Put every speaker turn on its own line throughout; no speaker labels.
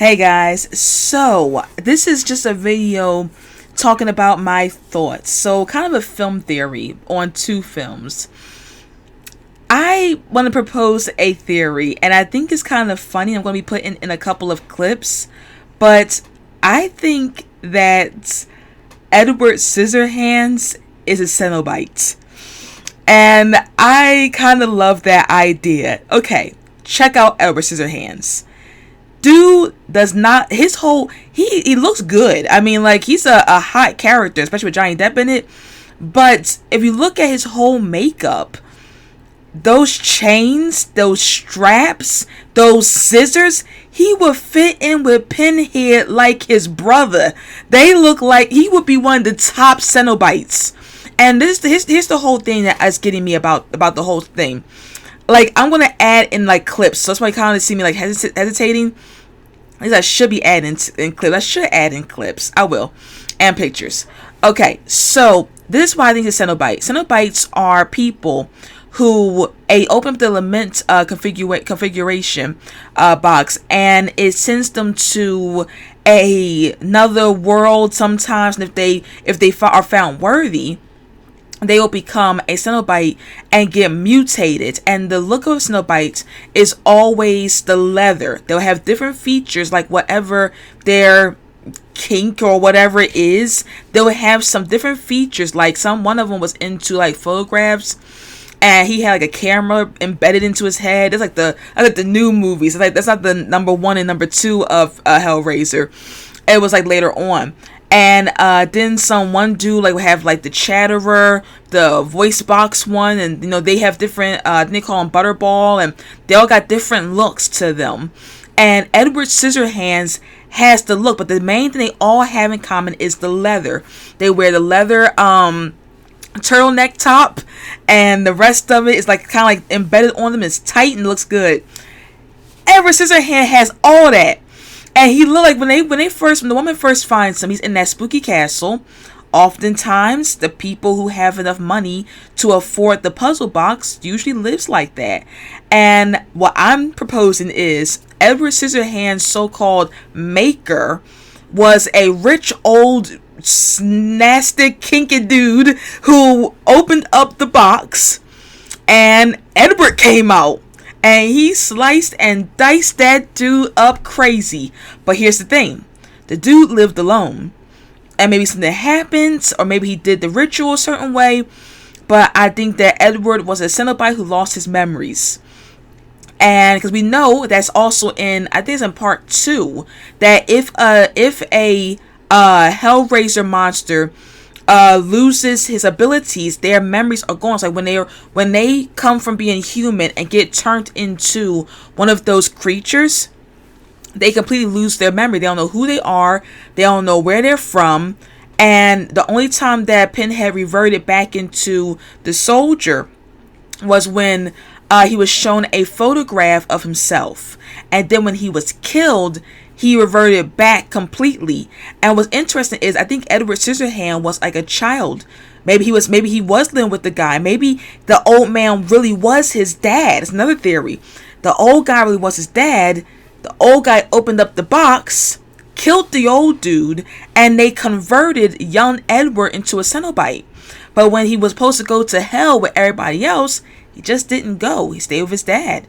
Hey guys, so this is just a video talking about my thoughts. So, kind of a film theory on two films. I want to propose a theory, and I think it's kind of funny. I'm going to be putting in a couple of clips, but I think that Edward Scissorhands is a Cenobite. And I kind of love that idea. Okay, check out Edward Scissorhands. Dude does not, his whole, he looks good. I mean, like, he's a hot character, especially with Johnny Depp in it. But if you look at his whole makeup, those chains, those straps, those scissors, he would fit in with Pinhead like his brother. They look like he would be one of the top Cenobites. And here's the whole thing that is getting me about the whole thing. Like, I'm going to add in, like, clips. So that's why you kind of see me, like, hesitating. At least I should be adding in clips. I should add in clips. I will. And pictures. Okay, so this is why I think it's Cenobite. Cenobites are people who open up the lament configuration box, and it sends them to another world sometimes. And if they are found worthy, they will become a Cenobite and get mutated. And the look of Cenobite is always the leather. They'll have different features, like whatever their kink or whatever it is. They'll have some different features. Like one of them was into like photographs, and he had like a camera embedded into his head. It's like the new movies. It's like that's not the number 1 and number 2 of Hellraiser. It was like later on. And then one dude like would have like the Chatterer, the voice box one, and they have different. They call them Butterball, and they all got different looks to them. And Edward Scissorhands has the look, but the main thing they all have in common is the leather. They wear the leather turtleneck top, and the rest of it is like kind of like embedded on them. It's tight and looks good. Edward Scissorhands has all that. And he looked like when the woman first finds him, he's in that spooky castle. Oftentimes, the people who have enough money to afford the puzzle box usually lives like that. And what I'm proposing is Edward Scissorhands' so-called maker was a rich old nasty kinky dude who opened up the box, and Edward came out. And he sliced and diced that dude up crazy. But here's the thing. The dude lived alone. And maybe something happened, or maybe he did the ritual a certain way. But I think that Edward was a Cenobite who lost his memories. And because we know that's also I think it's in part 2, that if a Hellraiser monster loses his abilities, their memories are gone. It's like when they come from being human and get turned into one of those creatures, they completely lose their memory. They don't know who they are. They don't know where they're from. And the only time that Pinhead reverted back into the soldier was when he was shown a photograph of himself. And then when he was killed, he reverted back completely. And what's interesting is I think Edward Scissorhands was like a child. Maybe he was living with the guy. Maybe the old man really was his dad. It's another theory. The old guy really was his dad. The old guy opened up the box, killed the old dude, and they converted young Edward into a Cenobite. But when he was supposed to go to hell with everybody else, he just didn't go. He stayed with his dad.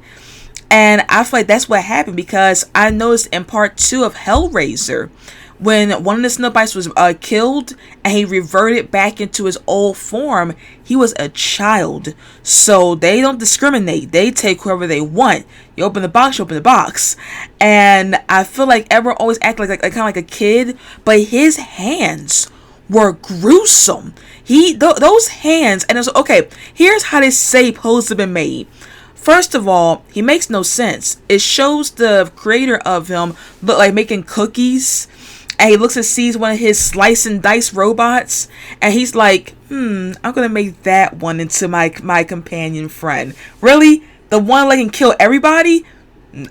And I feel like that's what happened, because I noticed in part 2 of Hellraiser, when one of the Cenobites was killed and he reverted back into his old form, he was a child. So they don't discriminate. They take whoever they want. You open the box, you open the box. And I feel like Edward always acted like kind of like a kid, but his hands were gruesome. Those hands, and it was okay. Here's how this supposed to be made. First of all, he makes no sense. It shows the creator of him look like making cookies, and he looks and sees one of his slice and dice robots, and he's like, I'm gonna make that one into my companion friend. Really? The one that can kill everybody?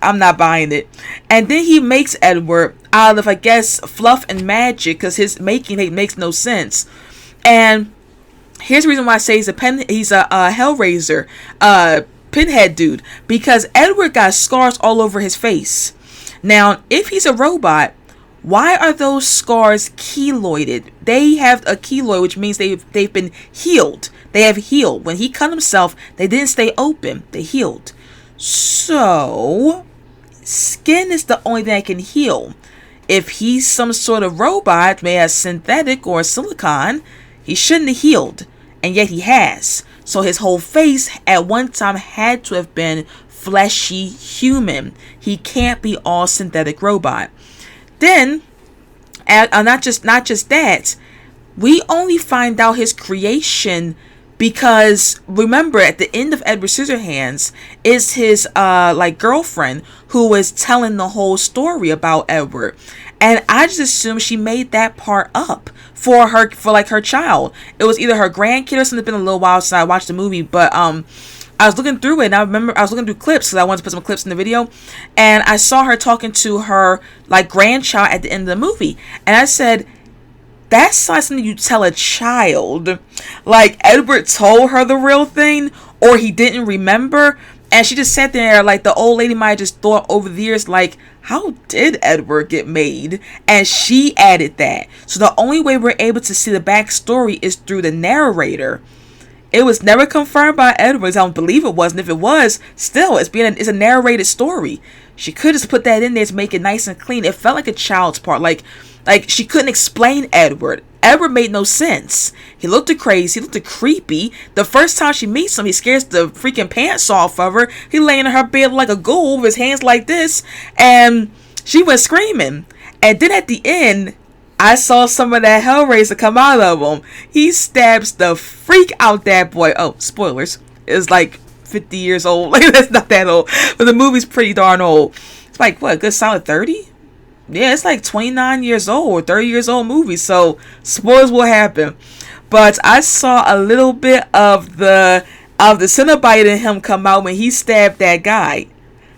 I'm not buying it. And then he makes Edward out of, I guess, fluff and magic, because his making makes no sense. And here's the reason why I say he's a Hellraiser Pinhead dude, because Edward got scars all over his face. Now, if he's a robot, why are those scars keloided? They have a keloid, which means they've been healed. They have healed. When he cut himself, they didn't stay open. They healed. So, skin is the only thing that can heal. If he's some sort of robot, maybe a synthetic or a silicon, he shouldn't have healed. And yet he has. So his whole face at one time had to have been fleshy human. He can't be all synthetic robot. Then, not just that, we only find out his creation because, remember, at the end of Edward Scissorhands is his girlfriend who was telling the whole story about Edward. And I just assumed she made that part up for her child. It was either her grandkid or something. It's been a little while since I watched the movie, but I was looking through it, and I remember I was looking through clips because I wanted to put some clips in the video, and I saw her talking to her grandchild at the end of the movie, and I said, that's not something you tell a child. Like, Edward told her the real thing, or he didn't remember, and she just sat there like the old lady might have just thought over the years, like, how did Edward get made? And she added that. So the only way we're able to see the backstory is through the narrator. It was never confirmed by Edward. I don't believe it was, and if it was, still, it's a narrated story. She could just put that in there to make it nice and clean. It felt like a child's part, like she couldn't explain Edward. Edward made no sense. He looked crazy. He looked creepy. The first time she meets him, he scares the freaking pants off of her. He laying in her bed like a ghoul with his hands like this, and she went screaming. And then at the end, I saw some of that Hellraiser come out of him. He stabs the freak out that boy. Oh, spoilers. It's like 50 years old. Like, that's not that old. But the movie's pretty darn old. It's like, what, a good solid 30? Yeah, it's like 29 years old or 30 years old movie. So, spoilers will happen. But I saw a little bit of the Cenobite in him come out when he stabbed that guy.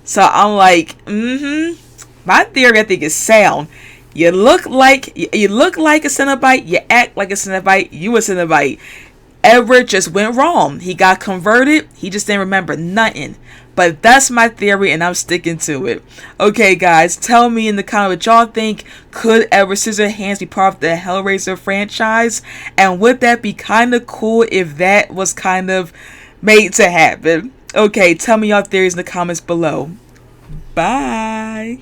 So, I'm like, my theory, I think, is sound. You look like a Cenobite, you act like a Cenobite, you a Cenobite. Edward just went wrong. He got converted, he just didn't remember nothing. But that's my theory, and I'm sticking to it. Okay, guys, tell me in the comments what y'all think. Could Edward Scissorhands be part of the Hellraiser franchise? And would that be kind of cool if that was kind of made to happen? Okay, tell me your theories in the comments below. Bye.